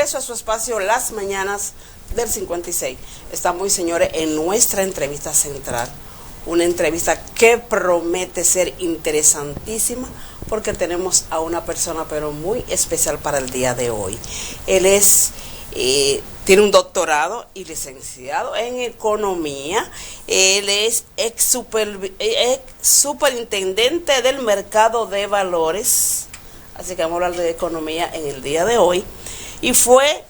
regreso a su espacio Las Mañanas del 56. Estamos, señores, en nuestra entrevista central. Una entrevista que promete ser interesantísima porque tenemos a una persona pero muy especial para el día de hoy. Él tiene un doctorado y licenciado en economía. Él es ex superintendente del mercado de valores. Así que vamos a hablar de economía en el día de hoy. Y fue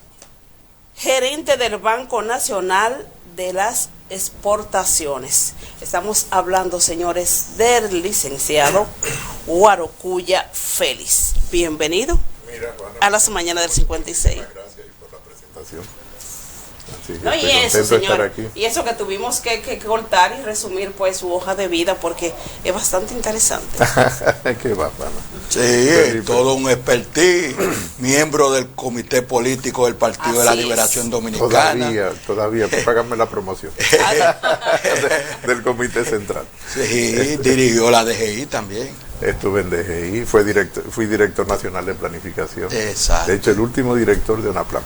gerente del Banco Nacional de las Exportaciones. Estamos hablando, señores, del licenciado Guarocuya Félix. Bienvenido a Las Mañanas del 56. Gracias por la presentación. Así No, y eso, señor, y eso que tuvimos que cortar y resumir pues su hoja de vida porque es bastante interesante. Qué bárbaro. Sí, todo un expertise, miembro del comité político del Partido de la Liberación Dominicana. Todavía, págame la promoción. Del comité central. Sí, dirigió la DGI también. Estuve en DGI, fui director nacional de planificación. Exacto. De hecho, el último director de ONAPLAN.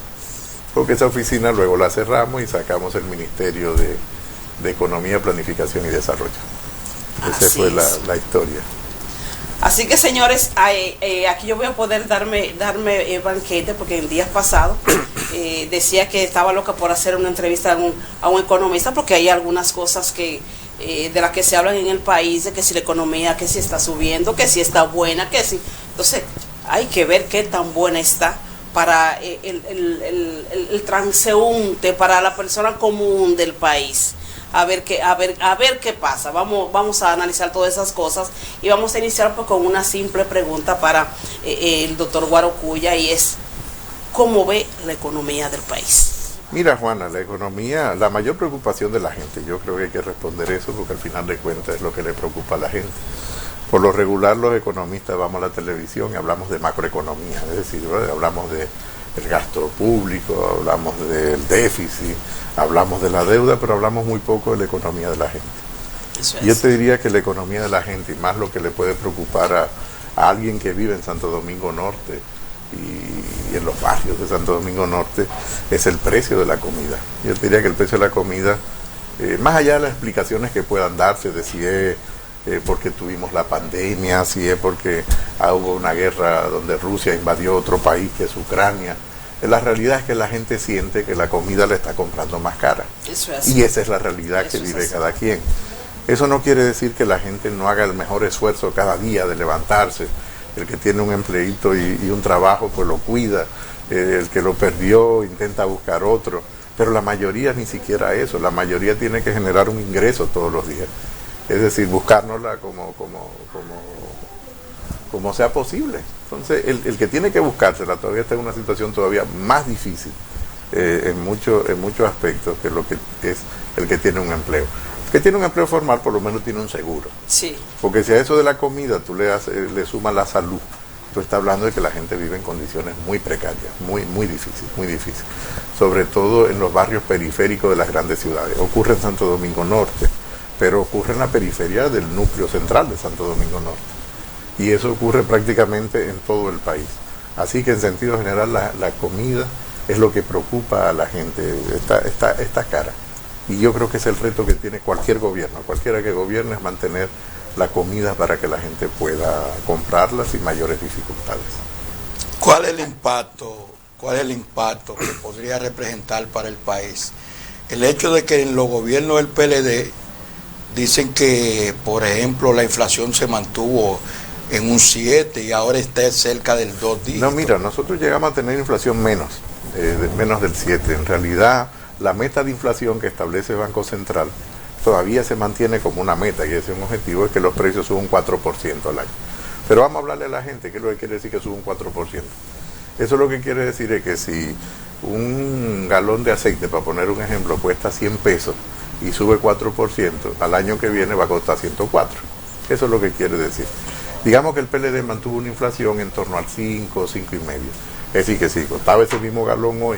Porque esa oficina luego la cerramos y sacamos el Ministerio de Economía, Planificación y Desarrollo. Esa fue la historia. Así que, señores, aquí yo voy a poder darme banquete porque en días pasados decía que estaba loca por hacer una entrevista a un economista porque hay algunas cosas de las que se hablan en el país, de que si la economía, que si está subiendo, que si está buena, que si... Entonces, hay que ver qué tan buena está para el transeúnte, para la persona común del país. A ver qué pasa. Vamos a analizar todas esas cosas y vamos a iniciar pues con una simple pregunta para el doctor Guarocuya, y es: ¿cómo ve la economía del país? Mira, Juana, la economía, la mayor preocupación de la gente, yo creo que hay que responder eso porque al final de cuentas es lo que le preocupa a la gente. Por lo regular los economistas vamos a la televisión y hablamos de macroeconomía, es decir, hablamos del gasto público, hablamos del déficit, hablamos de la deuda, pero hablamos muy poco de la economía de la gente. Eso es. Yo te diría que la economía de la gente, y más lo que le puede preocupar a alguien que vive en Santo Domingo Norte y en los barrios de Santo Domingo Norte, es el precio de la comida. Yo te diría que el precio de la comida, más allá de las explicaciones que puedan darse de si es porque tuvimos la pandemia, si es porque hubo una guerra donde Rusia invadió otro país que es Ucrania, la realidad es que la gente siente que la comida le está comprando más cara. Eso es. Y esa es la realidad que vive cada quien. Eso no quiere decir que la gente no haga el mejor esfuerzo cada día de levantarse. El que tiene un empleito y un trabajo pues lo cuida, el que lo perdió intenta buscar otro, pero la mayoría ni siquiera eso, la mayoría tiene que generar un ingreso todos los días. Es decir, buscárnosla como sea posible. Entonces, el que tiene que buscársela todavía está en una situación todavía más difícil en muchos aspectos que lo que es el que tiene un empleo. El que tiene un empleo formal por lo menos tiene un seguro. Sí. Porque si a eso de la comida tú le sumas la salud, tú estás hablando de que la gente vive en condiciones muy precarias, muy difícil. Sobre todo en los barrios periféricos de las grandes ciudades. Ocurre en Santo Domingo Norte, pero ocurre en la periferia del núcleo central de Santo Domingo Norte. Y eso ocurre prácticamente en todo el país. Así que en sentido general la comida es lo que preocupa a la gente, está cara. Y yo creo que es el reto que tiene cualquier gobierno, cualquiera que gobierne, es mantener la comida para que la gente pueda comprarla sin mayores dificultades. ¿Cuál es el impacto que podría representar para el país el hecho de que en los gobiernos del PLD dicen que, por ejemplo, la inflación se mantuvo en un 7 y ahora está cerca del 2 dígitos? No, mira, nosotros llegamos a tener inflación menos del 7. En realidad, la meta de inflación que establece el Banco Central todavía se mantiene como una meta, y ese es un objetivo, es que los precios suban un 4% al año. Pero vamos a hablarle a la gente, ¿qué es lo que quiere decir que suba un 4%? Eso lo que quiere decir es que si un galón de aceite, para poner un ejemplo, cuesta 100 pesos y sube 4%, al año que viene va a costar 104. Eso es lo que quiere decir. Digamos que el PLD mantuvo una inflación en torno al 5, 5,5. Es decir, que si costaba ese mismo galón hoy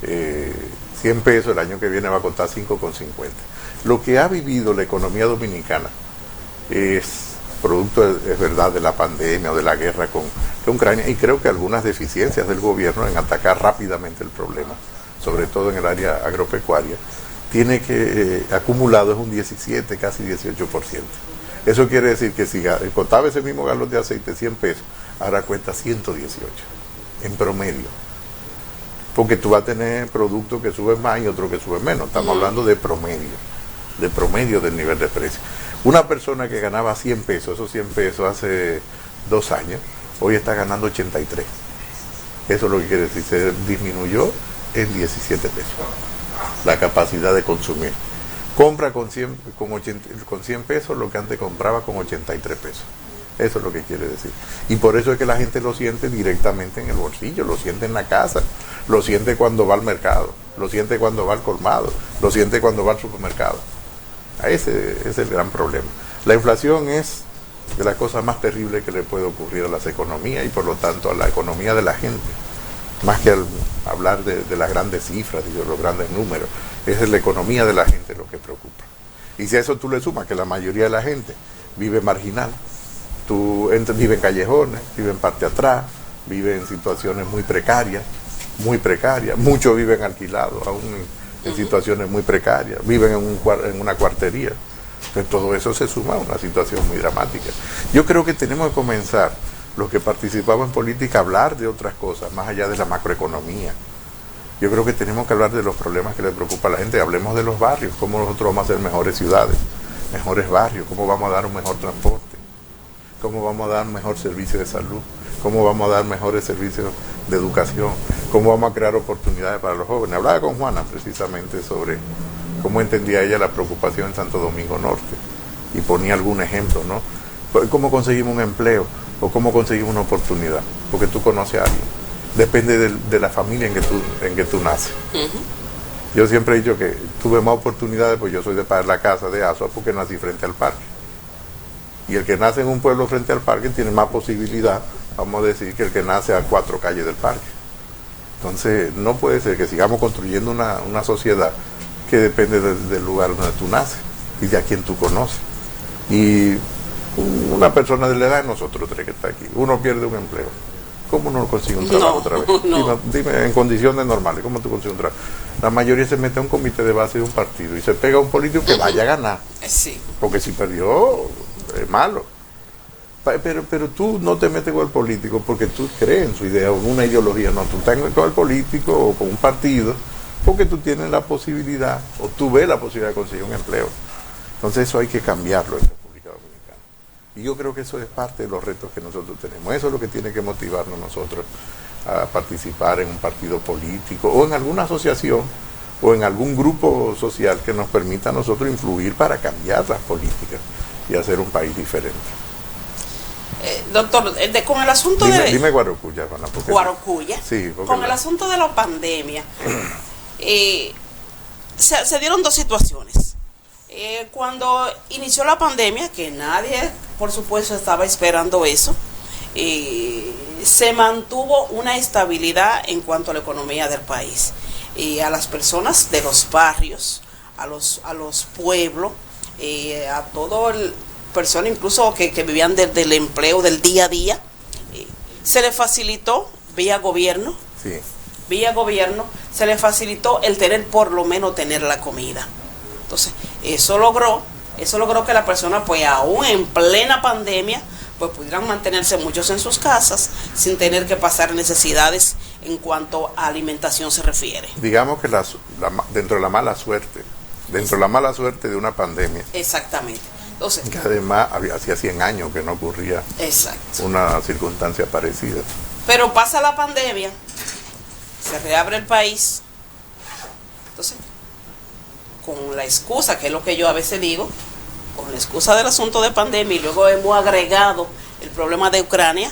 100 pesos, el año que viene va a costar 5,50. Lo que ha vivido la economía dominicana es producto, es verdad, de la pandemia o de la guerra con que Ucrania, y creo que algunas deficiencias del gobierno en atacar rápidamente el problema, sobre todo en el área agropecuaria, tiene que acumulado es un 17, casi 18%. Eso quiere decir que si costaba ese mismo galón de aceite 100 pesos, ahora cuesta 118 en promedio. Porque tú vas a tener productos que suben más y otros que suben menos. Estamos hablando de promedio del nivel de precio. Una persona que ganaba 100 pesos, esos 100 pesos hace 2 años, hoy está ganando 83. Eso es lo que quiere decir, se disminuyó en 17 pesos la capacidad de consumir. Compra con 100 pesos lo que antes compraba con 83 pesos. Eso es lo que quiere decir. Y por eso es que la gente lo siente directamente en el bolsillo, lo siente en la casa, lo siente cuando va al mercado, lo siente cuando va al colmado, lo siente cuando va al supermercado. Ese es el gran problema. La inflación es de las cosas más terribles que le puede ocurrir a las economías y por lo tanto a la economía de la gente. Más que hablar de las grandes cifras y de los grandes números, es la economía de la gente lo que preocupa. Y si a eso tú le sumas que la mayoría de la gente vive marginal, vive en callejones, vive en parte atrás, vive en situaciones muy precarias, muchos viven alquilados, aún en situaciones muy precarias, viven en una cuartería. Entonces todo eso se suma a una situación muy dramática. Yo creo que tenemos que comenzar, los que participamos en política, a hablar de otras cosas, más allá de la macroeconomía. Yo creo que tenemos que hablar de los problemas que le preocupa a la gente. Hablemos de los barrios, cómo nosotros vamos a hacer mejores ciudades, mejores barrios, cómo vamos a dar un mejor transporte, cómo vamos a dar un mejor servicio de salud, cómo vamos a dar mejores servicios de educación, cómo vamos a crear oportunidades para los jóvenes. Hablaba con Juana precisamente sobre cómo entendía ella la preocupación en Santo Domingo Norte y ponía algún ejemplo, ¿no? ¿Cómo conseguimos un empleo o cómo conseguimos una oportunidad? Porque tú conoces a alguien. Depende de la familia en que tú naces. Yo siempre he dicho que tuve más oportunidades, pues yo soy de pagar la casa de Asua porque nací frente al parque. Y el que nace en un pueblo frente al parque tiene más posibilidad, vamos a decir, que el que nace a 4 calles del parque. Entonces, no puede ser que sigamos construyendo una sociedad que depende del lugar donde tú naces y de a quien tú conoces. Y una persona de la edad de nosotros 3 que está aquí, uno pierde un empleo. ¿Cómo no consigue un trabajo otra vez? No. Dime, en condiciones normales, ¿cómo tú consigues un trabajo? La mayoría se mete a un comité de base de un partido y se pega a un político que vaya a ganar. Sí. Porque si perdió, es malo. Pero tú no te metes con el político porque tú crees en su idea o en una ideología. No, tú estás con el político o con un partido porque tú tienes la posibilidad o tú ves la posibilidad de conseguir un empleo. Entonces eso hay que cambiarlo en República Dominicana. Y yo creo que eso es parte de los retos que nosotros tenemos. Eso es lo que tiene que motivarnos nosotros a participar en un partido político o en alguna asociación o en algún grupo social que nos permita a nosotros influir para cambiar las políticas y hacer un país diferente. Doctor, con el asunto dime Guarocuya, Juana, Guarocuya, sí, con el asunto de la pandemia, se dieron 2 situaciones. Cuando inició la pandemia, que nadie, por supuesto, estaba esperando eso, se mantuvo una estabilidad en cuanto a la economía del país. A las personas de los barrios, a los pueblos, a todo el personas incluso que vivían del empleo del día a día, se les facilitó vía gobierno, se les facilitó el por lo menos tener la comida. Entonces, eso logró que la persona, pues aún en plena pandemia, pues pudieran mantenerse muchos en sus casas sin tener que pasar necesidades en cuanto a alimentación se refiere. Digamos que dentro de la mala suerte de una pandemia. Exactamente. Entonces, que además hacía 100 años que no ocurría una circunstancia parecida. Pero pasa la pandemia, se reabre el país, entonces, con la excusa, que es lo que yo a veces digo, con la excusa del asunto de pandemia, y luego hemos agregado el problema de Ucrania,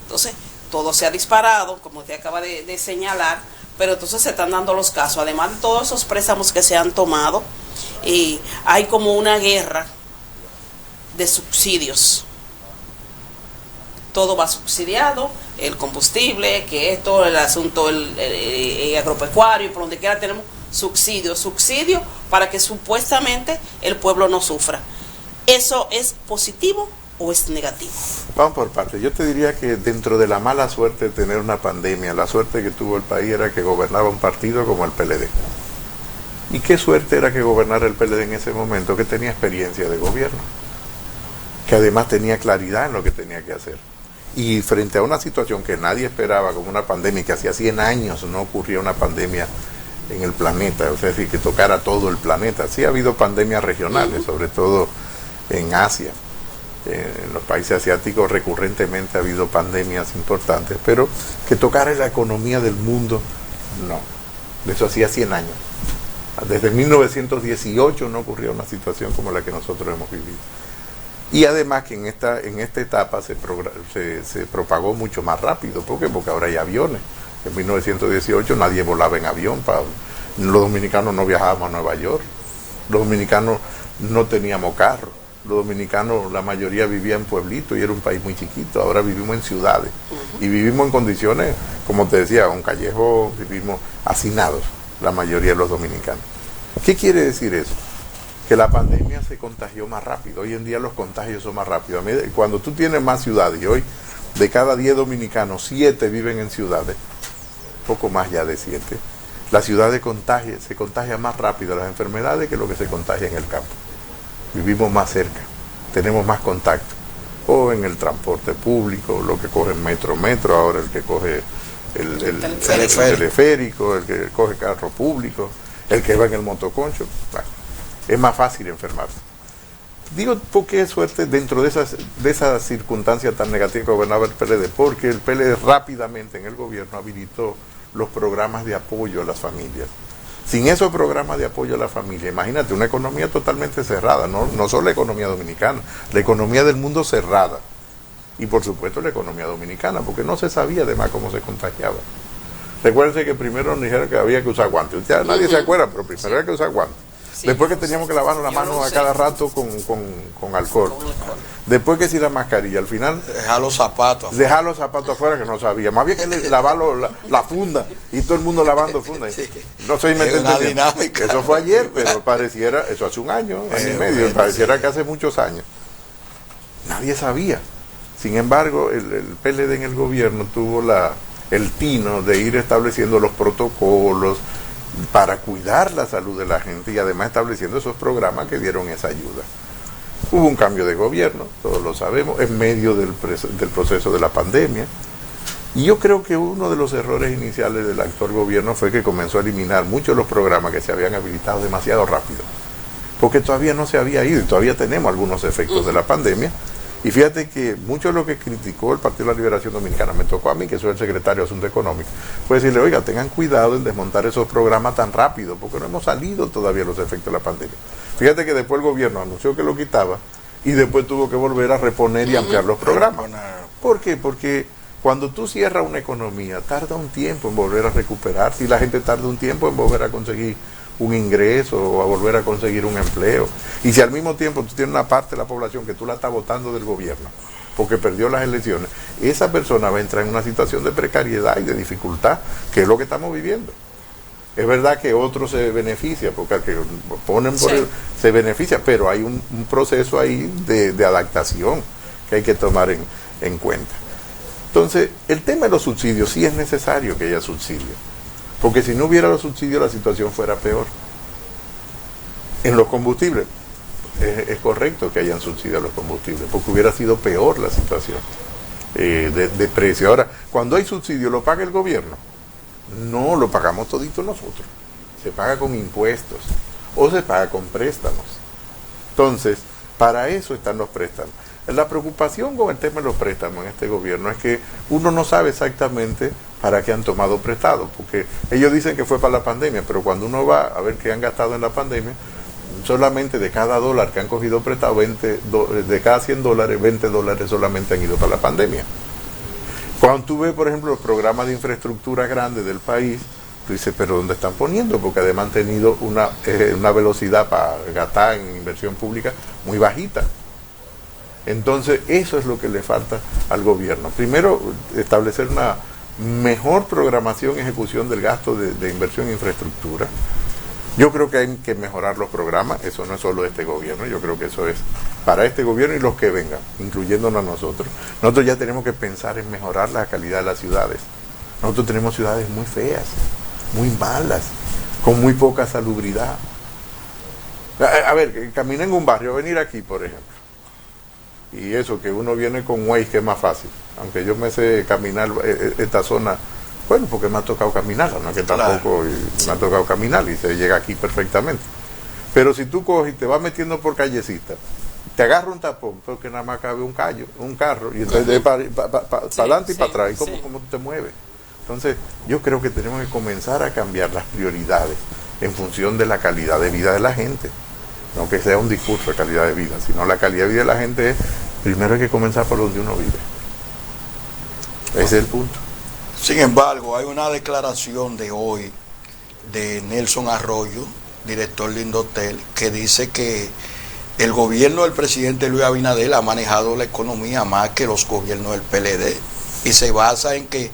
entonces todo se ha disparado, como usted acaba de señalar, pero entonces se están dando los casos, además de todos esos préstamos que se han tomado, y hay como una guerra de subsidios. Todo va subsidiado, el combustible, que esto, el asunto el agropecuario, y por donde quiera tenemos subsidio para que supuestamente el pueblo no sufra. ¿Eso es positivo o es negativo? Vamos por partes. Yo te diría que dentro de la mala suerte de tener una pandemia, la suerte que tuvo el país era que gobernaba un partido como el PLD. ¿Y qué suerte era que gobernara el PLD en ese momento? Que tenía experiencia de gobierno, que además tenía claridad en lo que tenía que hacer. Y frente a una situación que nadie esperaba, como una pandemia, que hacía 100 años no ocurría una pandemia en el planeta, o sea, es decir, que tocara todo el planeta. Sí ha habido pandemias regionales, sobre todo en Asia. En los países asiáticos recurrentemente ha habido pandemias importantes, pero que tocara la economía del mundo, no. Eso hacía 100 años. Desde 1918 no ocurría una situación como la que nosotros hemos vivido. Y además que en esta etapa se propagó mucho más rápido. ¿Por qué? Porque ahora hay aviones. En 1918 nadie volaba en avión. Los dominicanos no viajábamos a Nueva York. Los dominicanos no teníamos carro. Los dominicanos, la mayoría vivía en pueblitos y era un país muy chiquito. Ahora vivimos en ciudades. Y vivimos en condiciones, como te decía, un callejón, vivimos hacinados, la mayoría de los dominicanos. ¿Qué quiere decir eso? Que la pandemia se contagió más rápido. Hoy en día los contagios son más rápidos. Cuando tú tienes más ciudades, y hoy de cada 10 dominicanos, 7 viven en ciudades, poco más ya de 7, la ciudad se contagia más rápido las enfermedades que lo que se contagia en el campo. Vivimos más cerca, tenemos más contacto, o en el transporte público, lo que coge metro, ahora el que coge el teleférico, el que coge carro público, el que va en el motoconcho. Bueno, es más fácil enfermarse. Digo, ¿por qué suerte dentro de esas circunstancias tan negativas que gobernaba el PLD? Porque el PLD rápidamente en el gobierno habilitó los programas de apoyo a las familias. Sin esos programas de apoyo a la familia, imagínate, una economía totalmente cerrada, no solo la economía dominicana, la economía del mundo cerrada. Y por supuesto la economía dominicana, porque no se sabía además cómo se contagiaba. Recuérdense que primero nos dijeron que había que usar guantes. Ya nadie se acuerda, pero primero había que usar guantes. Sí, después que teníamos que lavarnos las manos a cada rato con alcohol. Después que si la mascarilla, al final... Dejar los zapatos afuera, que no sabíamos. Había que lavar la funda y todo el mundo lavando funda. Sí. No sé si me entendieron. Eso fue ayer, pero pareciera, eso hace un año y medio, pareciera que hace muchos años. Nadie sabía. Sin embargo, el PLD en el gobierno tuvo el tino de ir estableciendo los protocolos para cuidar la salud de la gente y además estableciendo esos programas que dieron esa ayuda. Hubo un cambio de gobierno, todos lo sabemos, en medio del proceso de la pandemia, y yo creo que uno de los errores iniciales del actual gobierno fue que comenzó a eliminar muchos de los programas que se habían habilitado demasiado rápido, porque todavía no se había ido y todavía tenemos algunos efectos de la pandemia. Y fíjate que mucho de lo que criticó el Partido de la Liberación Dominicana, me tocó a mí, que soy el secretario de Asuntos Económicos, fue decirle, oiga, tengan cuidado en desmontar esos programas tan rápido, porque no hemos salido todavía los efectos de la pandemia. Fíjate que después el gobierno anunció que lo quitaba y después tuvo que volver a reponer y ampliar los programas. ¿Por qué? Porque cuando tú cierras una economía, tarda un tiempo en volver a recuperarse y la gente tarda un tiempo en volver a conseguir un ingreso o a volver a conseguir un empleo. Y si al mismo tiempo tú tienes una parte de la población que tú la estás votando del gobierno porque perdió las elecciones, esa persona va a entrar en una situación de precariedad y de dificultad, que es lo que estamos viviendo. Es verdad que otro se beneficia, porque al que ponen por se beneficia, pero hay un proceso ahí de adaptación que hay que tomar en cuenta. Entonces, el tema de los subsidios, sí es necesario que haya subsidios, porque si no hubiera los subsidios la situación fuera peor. En los combustibles, es correcto que hayan subsidios a los combustibles, porque hubiera sido peor la situación de precio. Ahora, cuando hay subsidio, ¿lo paga el gobierno? No, lo pagamos todito nosotros. Se paga con impuestos o se paga con préstamos. Entonces, para eso están los préstamos. La preocupación con el tema de los préstamos en este gobierno es que uno no sabe exactamente para qué han tomado prestado, porque ellos dicen que fue para la pandemia, pero cuando uno va a ver qué han gastado en la pandemia, solamente de cada dólar que han cogido prestado, de cada $100, $20 solamente han ido para la pandemia. Cuando tú ves, por ejemplo, los programas de infraestructura grandes del país, tú dices, pero ¿dónde están poniendo? Porque además han tenido una velocidad para gastar en inversión pública muy bajita. Entonces, eso es lo que le falta al gobierno. Primero, establecer una mejor programación y ejecución del gasto de inversión en infraestructura. Yo creo que hay que mejorar los programas, eso no es solo de este gobierno, yo creo que eso es para este gobierno y los que vengan, incluyéndonos a nosotros. Nosotros ya tenemos que pensar en mejorar la calidad de las ciudades. Nosotros tenemos ciudades muy feas, muy malas, con muy poca salubridad. A ver, caminé en un barrio, venir aquí, por ejemplo. Y eso, que uno viene con Waze, que es más fácil. Aunque yo me sé caminar esta zona, bueno, porque me ha tocado caminarla, no es que tampoco me ha tocado caminar y se llega aquí perfectamente. Pero si tú coges y te vas metiendo por callecita, te agarra un tapón, porque nada más cabe un carro, y entonces para adelante y para atrás, y cómo tú te mueves. Entonces, yo creo que tenemos que comenzar a cambiar las prioridades en función de la calidad de vida de la gente. No que sea un discurso de calidad de vida, sino la calidad de vida de la gente es, primero hay que comenzar por donde uno vive. Ese es el punto. Sin embargo, hay una declaración de hoy de Nelson Arroyo, director de Indotel, que dice que el gobierno del presidente Luis Abinader ha manejado la economía más que los gobiernos del PLD, y se basa en que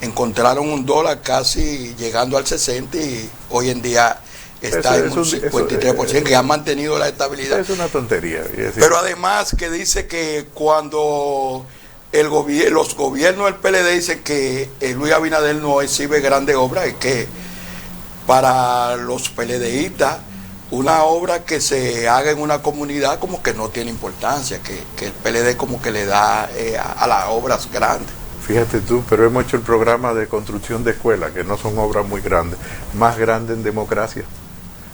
encontraron un dólar casi llegando al 60 y hoy en día está en un 53%, que ha mantenido la estabilidad. Es una tontería. Pero además que dice que cuando los gobiernos del PLD dicen que Luis Abinader no exhibe grandes obras, y que para los PLDistas una obra que se haga en una comunidad como que no tiene importancia, que el PLD como que le da a las obras grandes. Fíjate tú, pero hemos hecho el programa de construcción de escuelas, que no son obras muy grandes, más grande en democracia.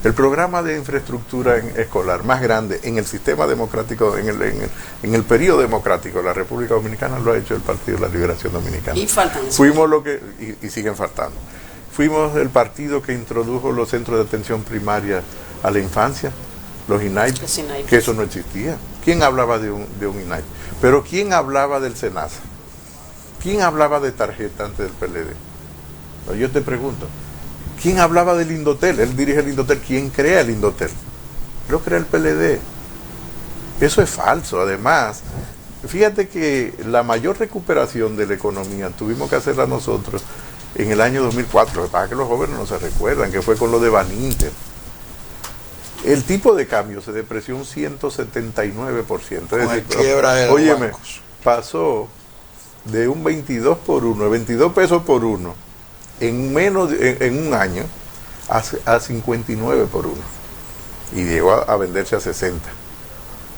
El programa de infraestructura escolar más grande en el sistema democrático, en el periodo democrático de la República Dominicana, lo ha hecho el Partido de la Liberación Dominicana. Y faltan. Fuimos y siguen faltando. Fuimos el partido que introdujo los centros de atención primaria a la infancia, los INAIP, que eso no existía. ¿Quién hablaba de un INAIP? Pero ¿quién hablaba del SENASA? ¿Quién hablaba de tarjeta antes del PLD? Yo te pregunto, ¿quién hablaba del Indotel? Él dirige el Indotel. ¿Quién crea el Indotel? Lo crea el PLD. Eso es falso. Además, fíjate que la mayor recuperación de la economía tuvimos que hacerla nosotros en el año 2004. Lo que pasa es que los jóvenes no se recuerdan, que fue con lo de Baninter. El tipo de cambio se depreció un 179%. Es decir, óyeme, pasó de un 22 por 1, 22 pesos por 1, en un año, a 59 por 1. Y llegó a venderse a 60.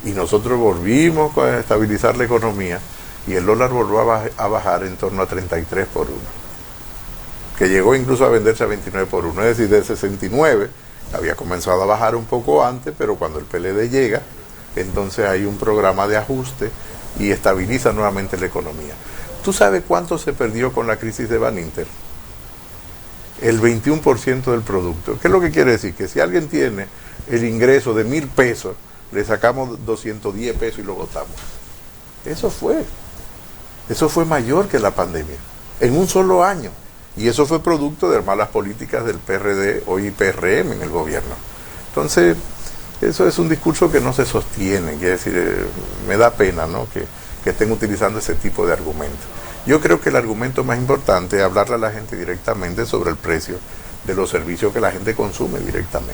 Y nosotros volvimos a estabilizar la economía y el dólar volvió a bajar en torno a 33 por 1. Que llegó incluso a venderse a 29 por 1. Es decir, de 69 había comenzado a bajar un poco antes, pero cuando el PLD llega, entonces hay un programa de ajuste y estabiliza nuevamente la economía. ¿Tú sabes cuánto se perdió con la crisis de Baninter? El 21% del producto. ¿Qué es lo que quiere decir? Que si alguien tiene el ingreso de 1,000 pesos, le sacamos 210 pesos y lo botamos. Eso fue mayor que la pandemia, en un solo año. Y eso fue producto de malas políticas del PRD, hoy PRM en el gobierno. Entonces, eso es un discurso que no se sostiene. Quiere decir, me da pena, ¿no?, que estén utilizando ese tipo de argumentos. Yo creo que el argumento más importante es hablarle a la gente directamente sobre el precio de los servicios que la gente consume directamente.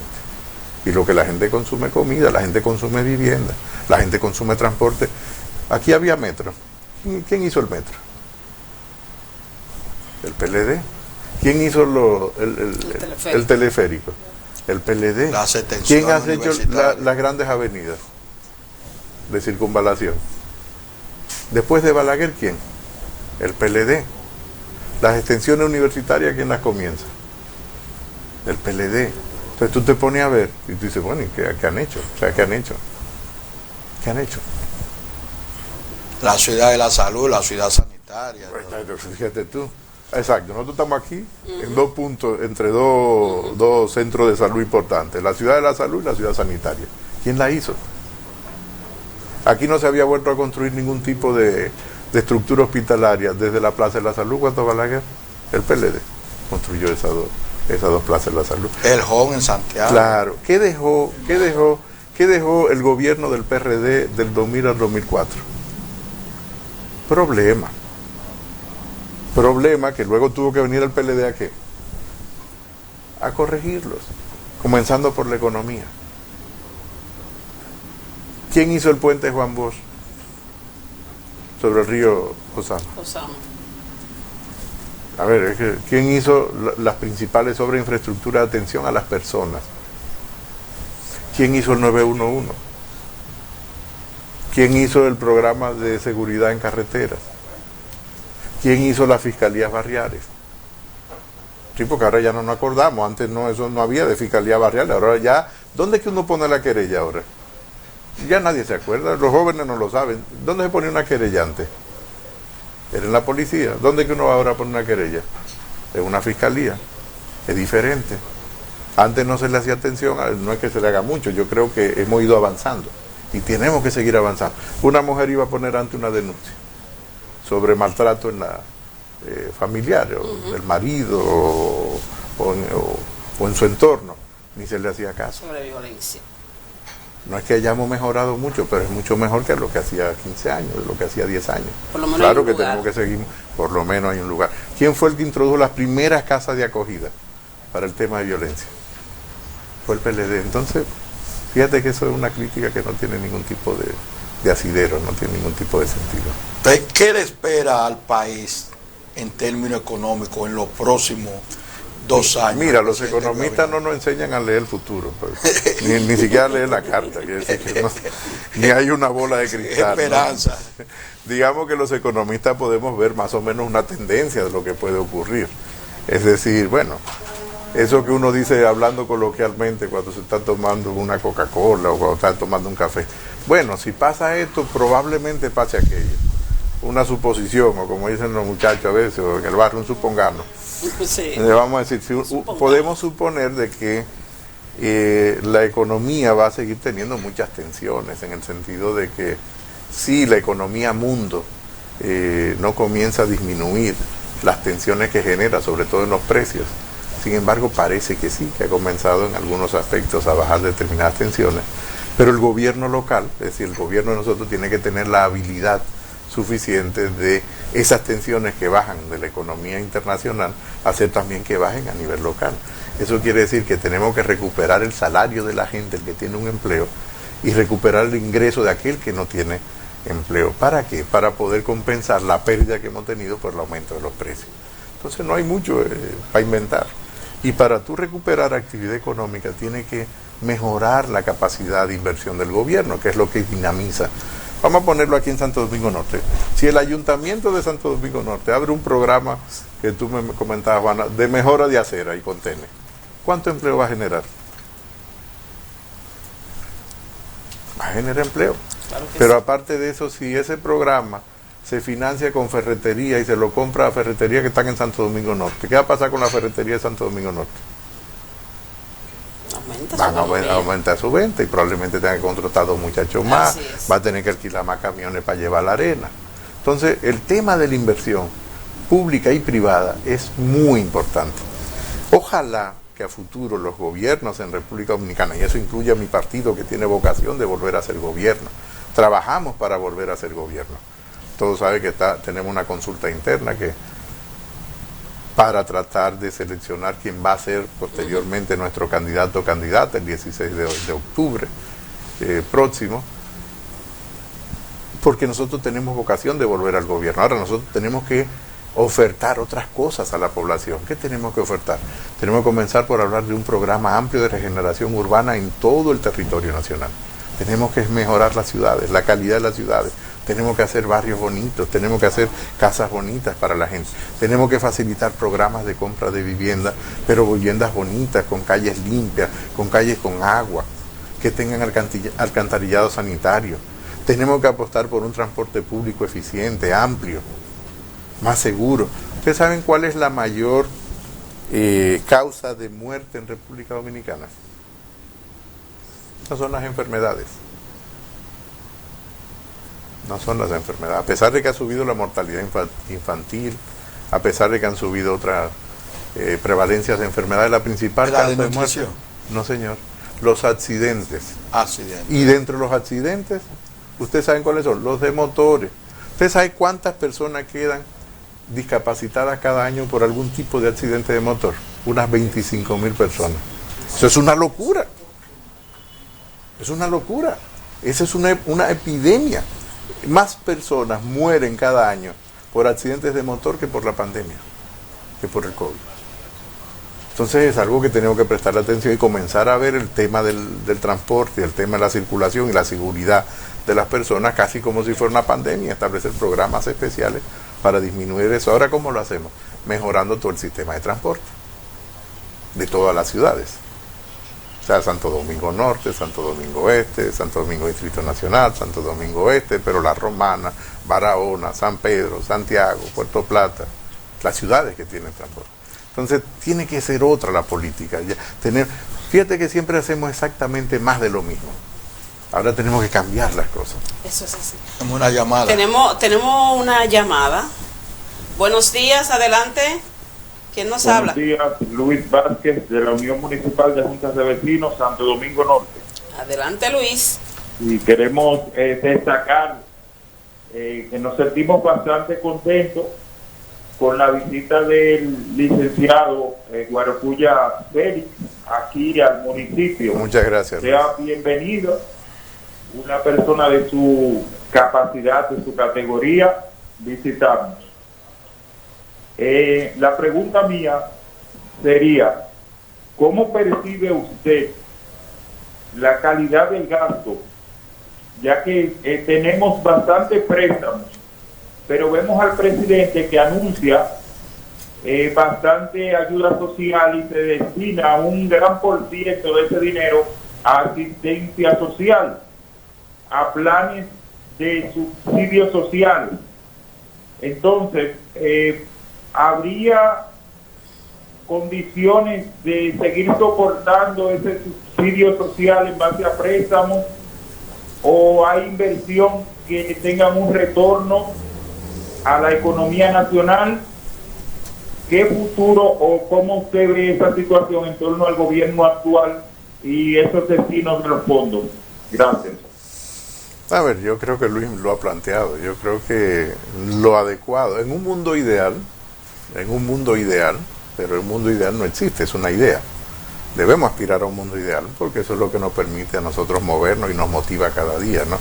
Y lo que la gente consume comida, la gente consume vivienda, la gente consume transporte. Aquí había metro. ¿Quién hizo el metro? El PLD. ¿Quién hizo el teleférico? El PLD. ¿Quién ha hecho las grandes avenidas de circunvalación? Después de Balaguer, ¿quién? El PLD. Las extensiones universitarias, ¿quién las comienza? El PLD. Entonces tú te pones a ver y tú dices, bueno, ¿y qué han hecho? O sea, ¿qué han hecho? ¿Qué han hecho? La ciudad de la salud, la ciudad sanitaria. Pues, fíjate tú. Exacto, nosotros estamos aquí en dos puntos, entre dos centros de salud importantes, la ciudad de la salud y la ciudad sanitaria. ¿Quién la hizo? Aquí no se había vuelto a construir ningún tipo de estructura hospitalaria desde la Plaza de la Salud. ¿Cuánto Balaguer? El PLD construyó esas dos plazas de la salud. El JON en Santiago. Claro. ¿Qué dejó el gobierno del PRD del 2000 al 2004? Problema que luego tuvo que venir el PLD ¿a qué? A corregirlos, comenzando por la economía. ¿Quién hizo el puente Juan Bosch sobre el río Osama? A ver, es que, ¿quién hizo las principales obras de infraestructura de atención a las personas? ¿Quién hizo el 911? ¿Quién hizo el programa de seguridad en carreteras? ¿Quién hizo las fiscalías barriales? Sí, porque ahora ya no nos acordamos, antes no, eso no había de fiscalía barrial, ahora ya, ¿dónde es que uno pone la querella ahora? Ya nadie se acuerda, los jóvenes no lo saben. ¿Dónde se pone una querella antes? Era en la policía. ¿Dónde es que uno va ahora a poner una querella? En una fiscalía. Es diferente. Antes no se le hacía atención, no es que se le haga mucho, yo creo que hemos ido avanzando y tenemos que seguir avanzando. Una mujer iba a poner ante una denuncia sobre maltrato en la familiar, o del marido, o en su entorno, ni se le hacía caso. Sobre violencia. No es que hayamos mejorado mucho, pero es mucho mejor que lo que hacía 15 años, lo que hacía 10 años. Por lo menos claro que tenemos que seguir, por lo menos hay un lugar. ¿Quién fue el que introdujo las primeras casas de acogida para el tema de violencia? Fue el PLD. Entonces, fíjate que eso es una crítica que no tiene ningún tipo de asidero, no tiene ningún tipo de sentido. ¿Qué le espera al país en términos económicos en los próximos 2 años? Mira, los economistas no nos enseñan a leer el futuro, pues, ni siquiera a leer la carta, decir que ni hay una bola de cristal. Esperanza. ¿No? Digamos que los economistas podemos ver más o menos una tendencia de lo que puede ocurrir. Es decir, bueno, eso que uno dice hablando coloquialmente cuando se está tomando una Coca-Cola o cuando está tomando un café. Bueno, si pasa esto, probablemente pase aquello. Una suposición, o como dicen los muchachos a veces, o en el barrio, un supongano. Sí. Le vamos a decir, podemos suponer de que la economía va a seguir teniendo muchas tensiones, en el sentido de que si la economía mundo no comienza a disminuir las tensiones que genera, sobre todo en los precios. Sin embargo, parece que sí, que ha comenzado en algunos aspectos a bajar determinadas tensiones, pero el gobierno local, es decir, el gobierno de nosotros tiene que tener la habilidad suficiente de esas tensiones que bajan de la economía internacional, hacer también que bajen a nivel local. Eso quiere decir que tenemos que recuperar el salario de la gente, el que tiene un empleo, y recuperar el ingreso de aquel que no tiene empleo. ¿Para qué? Para poder compensar la pérdida que hemos tenido por el aumento de los precios. Entonces no hay mucho para inventar. Y para tú recuperar actividad económica tiene que mejorar la capacidad de inversión del gobierno, que es lo que dinamiza. Vamos a ponerlo aquí en Santo Domingo Norte. Si el Ayuntamiento de Santo Domingo Norte abre un programa que tú me comentabas, Juana, de mejora de acera y contenes, ¿cuánto empleo va a generar? Va a generar empleo. Claro que pero sí. Aparte de eso, si ese programa se financia con ferretería y se lo compra a ferretería que están en Santo Domingo Norte, ¿qué va a pasar con la ferretería de Santo Domingo Norte? Van a aumentar su venta y probablemente tengan que contratar 2 muchachos más, va a tener que alquilar más camiones para llevar la arena. Entonces, el tema de la inversión pública y privada es muy importante. Ojalá que a futuro los gobiernos en República Dominicana, y eso incluye a mi partido que tiene vocación de volver a ser gobierno, trabajamos para volver a ser gobierno. Todos saben que tenemos una consulta interna que para tratar de seleccionar quién va a ser posteriormente nuestro candidato o candidata el 16 de octubre próximo, porque nosotros tenemos vocación de volver al gobierno. Ahora nosotros tenemos que ofertar otras cosas a la población. ¿Qué tenemos que ofertar? Tenemos que comenzar por hablar de un programa amplio de regeneración urbana en todo el territorio nacional. Tenemos que mejorar las ciudades, la calidad de las ciudades. Tenemos que hacer barrios bonitos, tenemos que hacer casas bonitas para la gente. Tenemos que facilitar programas de compra de vivienda, pero viviendas bonitas, con calles limpias, con calles con agua, que tengan alcantarillado sanitario. Tenemos que apostar por un transporte público eficiente, amplio, más seguro. ¿Ustedes saben cuál es la mayor causa de muerte en República Dominicana? No son las enfermedades. No son las enfermedades. A pesar de que ha subido la mortalidad infantil, a pesar de que han subido otras prevalencias de enfermedades, la principal causa de muerte. No, señor. Los accidentes. Y dentro de los accidentes, ¿ustedes saben cuáles son? Los de motores. ¿Ustedes saben cuántas personas quedan discapacitadas cada año por algún tipo de accidente de motor? Unas 25,000 personas. Eso es una locura. Es una locura. Esa es una epidemia. Más personas mueren cada año por accidentes de motor que por la pandemia, que por el COVID. Entonces es algo que tenemos que prestar atención y comenzar a ver el tema del transporte, el tema de la circulación y la seguridad de las personas casi como si fuera una pandemia, establecer programas especiales para disminuir eso. Ahora, ¿cómo lo hacemos? Mejorando todo el sistema de transporte de todas las ciudades. O sea, Santo Domingo Norte, Santo Domingo Este, Santo Domingo Distrito Nacional, Santo Domingo Este, pero La Romana, Barahona, San Pedro, Santiago, Puerto Plata, las ciudades que tienen transporte. Entonces, tiene que ser otra la política. Fíjate que siempre hacemos exactamente más de lo mismo. Ahora tenemos que cambiar las cosas. Eso es así. Tenemos una llamada. Tenemos una llamada. Buenos días, adelante. ¿Quién nos habla? Buenos días, Luis Vázquez, de la Unión Municipal de Juntas de Vecinos, Santo Domingo Norte. Adelante, Luis. Y queremos destacar que nos sentimos bastante contentos con la visita del licenciado Guarapulla Félix aquí al municipio. Muchas gracias, Luis. Sea bienvenido, una persona de su capacidad, de su categoría, visitarnos. La pregunta mía sería, ¿cómo percibe usted la calidad del gasto? Ya que tenemos bastantes préstamos, pero vemos al presidente que anuncia bastante ayuda social y se destina un gran por ciento de ese dinero a asistencia social, a planes de subsidio social. Entonces, ¿habría condiciones de seguir soportando ese subsidio social en base a préstamos? ¿O hay inversión que tengan un retorno a la economía nacional? ¿Qué futuro o cómo usted ve esa situación en torno al gobierno actual y esos destinos de los fondos? Gracias. A ver, yo creo que Luis lo ha planteado. Yo creo que lo adecuado, en un mundo ideal, pero el mundo ideal no existe, es una idea. Debemos aspirar a un mundo ideal, porque eso es lo que nos permite a nosotros movernos y nos motiva cada día, ¿no?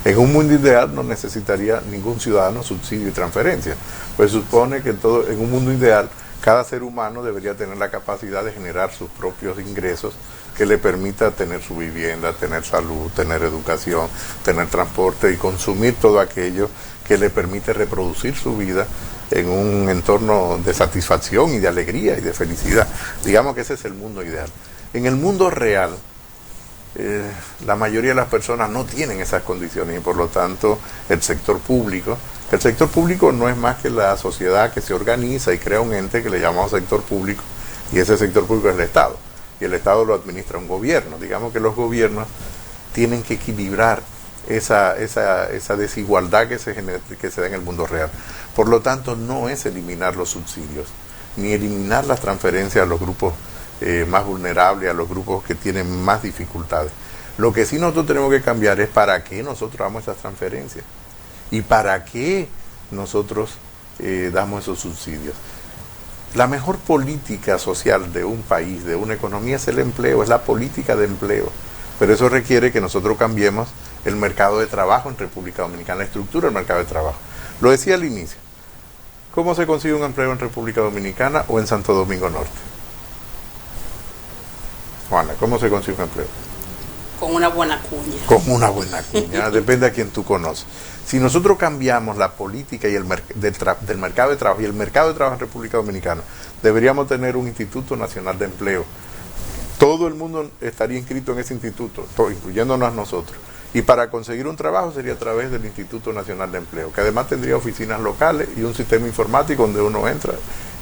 En un mundo ideal no necesitaría ningún ciudadano subsidio y transferencia, pues supone que en un mundo ideal cada ser humano debería tener la capacidad de generar sus propios ingresos que le permita tener su vivienda, tener salud, tener educación, tener transporte y consumir todo aquello que le permite reproducir su vida en un entorno de satisfacción y de alegría y de felicidad. Digamos que ese es el mundo ideal. En el mundo real, la mayoría de las personas no tienen esas condiciones y por lo tanto el sector público no es más que la sociedad que se organiza y crea un ente que le llamamos sector público, y ese sector público es el Estado, y el Estado lo administra un gobierno. Digamos que los gobiernos tienen que equilibrar esa desigualdad que se da en el mundo real. Por lo tanto, no es eliminar los subsidios, ni eliminar las transferencias a los grupos más vulnerables, a los grupos que tienen más dificultades. Lo que sí nosotros tenemos que cambiar es para qué nosotros damos esas transferencias y para qué nosotros damos esos subsidios. La mejor política social de un país, de una economía, es el empleo, es la política de empleo. Pero eso requiere que nosotros cambiemos el mercado de trabajo en República Dominicana, la estructura del mercado de trabajo. Lo decía al inicio, ¿cómo se consigue un empleo en República Dominicana o en Santo Domingo Norte? Juana, ¿cómo se consigue un empleo? Con una buena cuña. Con una buena cuña, depende a quien tú conoces. Si nosotros cambiamos la política y del mercado de trabajo y el mercado de trabajo en República Dominicana, deberíamos tener un Instituto Nacional de Empleo. Todo el mundo estaría inscrito en ese instituto, incluyéndonos nosotros. Y para conseguir un trabajo sería a través del Instituto Nacional de Empleo, que además tendría oficinas locales y un sistema informático donde uno entra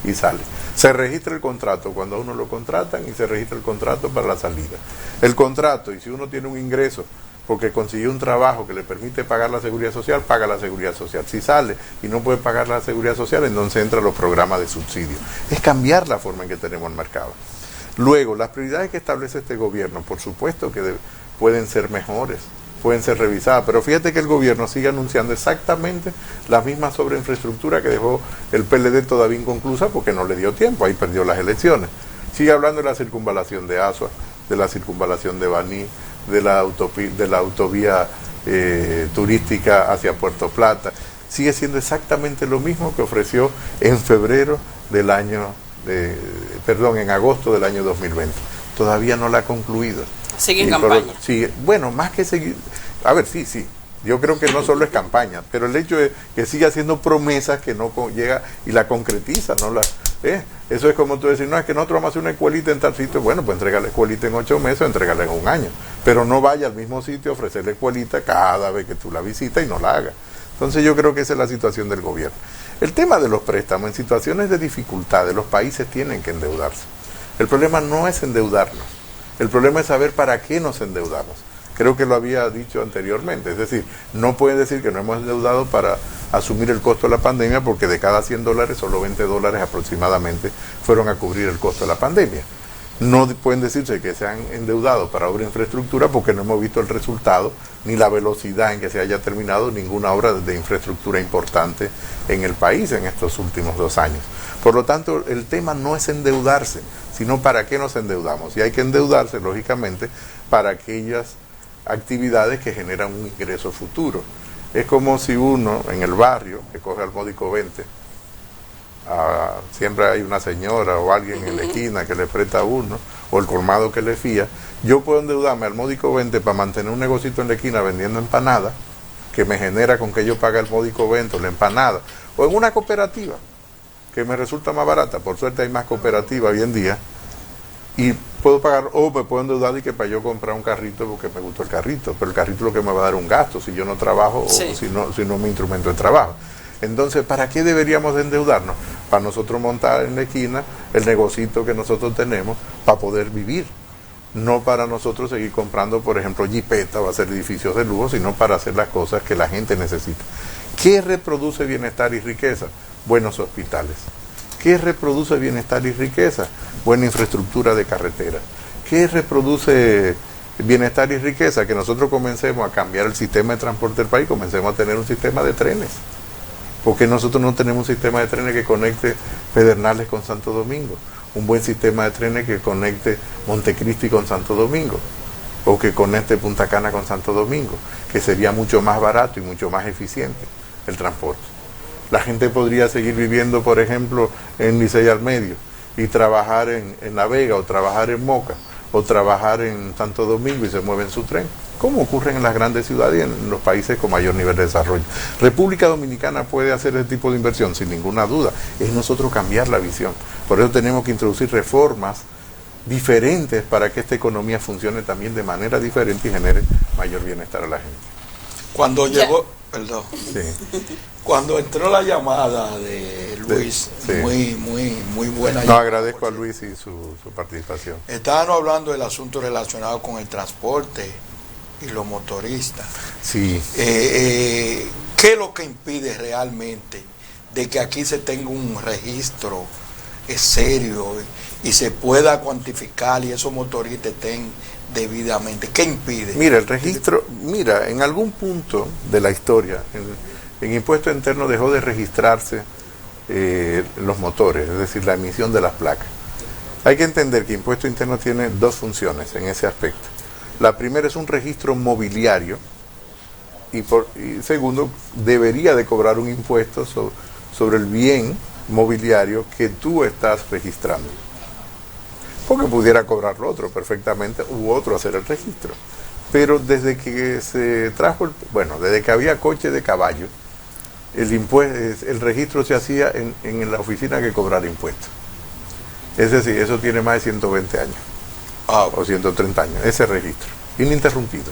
y sale. Se registra el contrato cuando a uno lo contratan y se registra el contrato para la salida. El contrato, y si uno tiene un ingreso porque consiguió un trabajo que le permite pagar la seguridad social, paga la seguridad social. Si sale y no puede pagar la seguridad social, entonces entran los programas de subsidio. Es cambiar la forma en que tenemos el mercado. Luego, las prioridades que establece este gobierno, por supuesto que pueden ser mejores, pueden ser revisadas, pero fíjate que el gobierno sigue anunciando exactamente las mismas sobre infraestructura que dejó el PLD todavía inconclusa porque no le dio tiempo, ahí perdió las elecciones. Sigue hablando de la circunvalación de Asua, de la circunvalación de Baní, de la autovía turística hacia Puerto Plata. Sigue siendo exactamente lo mismo que ofreció en en agosto del año 2020. Todavía no la ha concluido. Sigue en campaña. Bueno, más que seguir, a ver, sí, yo creo que no solo es campaña, pero el hecho de que sigue haciendo promesas que no llega y la concretiza, ¿no? Eso es como tú decir, no, es que nosotros vamos a hacer una escuelita en tal sitio. Bueno, pues entregarle escuelita en 8 meses o entregarle en 1 año, pero no vaya al mismo sitio a ofrecerle escuelita cada vez que tú la visitas y no la hagas. Entonces yo creo que esa es la situación del gobierno. El tema de los préstamos, en situaciones de dificultades, los países tienen que endeudarse. El problema no es endeudarnos, el problema es saber para qué nos endeudamos. Creo que lo había dicho anteriormente, es decir, no pueden decir que no hemos endeudado para asumir el costo de la pandemia, porque de cada $100, solo $20 aproximadamente fueron a cubrir el costo de la pandemia. No pueden decirse que se han endeudado para obra de infraestructura, porque no hemos visto el resultado ni la velocidad en que se haya terminado ninguna obra de infraestructura importante en el país en estos últimos 2 años. Por lo tanto, el tema no es endeudarse, sino para qué nos endeudamos. Y hay que endeudarse, lógicamente, para aquellas actividades que generan un ingreso futuro. Es como si uno en el barrio, que coge al módico 20, siempre hay una señora o alguien en la esquina que le presta a uno, o el colmado que le fía. Yo puedo endeudarme al módico 20 para mantener un negocito en la esquina vendiendo empanadas, que me genera con que yo pague el módico 20 o la empanada, o en una cooperativa, que me resulta más barata. Por suerte hay más cooperativas hoy en día, y puedo pagar, o me puedo endeudar y que para yo comprar un carrito porque me gustó el carrito, pero el carrito es lo que me va a dar un gasto si yo no trabajo, sí, o si no mi instrumento de trabajo. Entonces, ¿para qué deberíamos de endeudarnos? Para nosotros montar en la esquina el negocito que nosotros tenemos para poder vivir. No para nosotros seguir comprando, por ejemplo, jipeta o hacer edificios de lujo, sino para hacer las cosas que la gente necesita. ¿Qué reproduce bienestar y riqueza? Buenos hospitales. ¿Qué reproduce bienestar y riqueza? Buena infraestructura de carretera. ¿Qué reproduce bienestar y riqueza? Que nosotros comencemos a cambiar el sistema de transporte del país, comencemos a tener un sistema de trenes. Porque nosotros no tenemos un sistema de trenes que conecte Pedernales con Santo Domingo, un buen sistema de trenes que conecte Montecristi con Santo Domingo, o que conecte Punta Cana con Santo Domingo, que sería mucho más barato y mucho más eficiente el transporte. La gente podría seguir viviendo, por ejemplo, en Licey al Medio y trabajar en La Vega, o trabajar en Moca, o trabajar en Santo Domingo y se mueve en su tren, como ocurre en las grandes ciudades y en los países con mayor nivel de desarrollo. República Dominicana puede hacer ese tipo de inversión sin ninguna duda. Es nosotros cambiar la visión. Por eso tenemos que introducir reformas diferentes para que esta economía funcione también de manera diferente y genere mayor bienestar a la gente. Cuando llegó, perdón, Sí. Cuando entró la llamada de Luis, Sí. muy buena. No, agradezco a Luis y su participación. Estábamos hablando del asunto relacionado con el transporte y los motoristas. Sí. ¿Qué es lo que impide realmente de que aquí se tenga un registro serio y se pueda cuantificar y esos motoristas estén debidamente? ¿Qué impide? Mira, el registro, en algún punto de la historia, en Impuesto Interno dejó de registrarse los motores, es decir, la emisión de las placas. Hay que entender que Impuesto Interno tiene 2 funciones en ese aspecto. La primera es un registro mobiliario y segundo, debería de cobrar un impuesto sobre el bien mobiliario que tú estás registrando. Porque pudiera cobrarlo otro perfectamente u otro hacer el registro. Pero desde que se trajo, desde que había coche de caballo, el registro se hacía en la oficina que cobrara impuestos. Es decir, eso tiene más de 120 años. O 130 años, ese registro, ininterrumpido.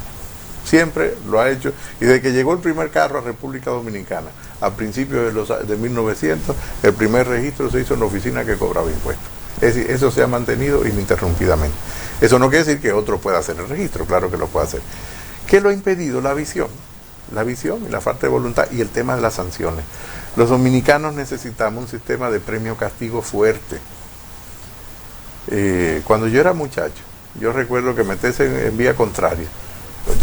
Siempre lo ha hecho, y desde que llegó el primer carro a República Dominicana, a principios de 1900, el primer registro se hizo en la oficina que cobraba impuestos. Es decir, eso se ha mantenido ininterrumpidamente. Eso no quiere decir que otro pueda hacer el registro, claro que lo puede hacer. ¿Qué lo ha impedido? La visión y la falta de voluntad y el tema de las sanciones. Los dominicanos necesitamos un sistema de premio-castigo fuerte. Cuando yo era muchacho, yo recuerdo que meterse en vía contraria,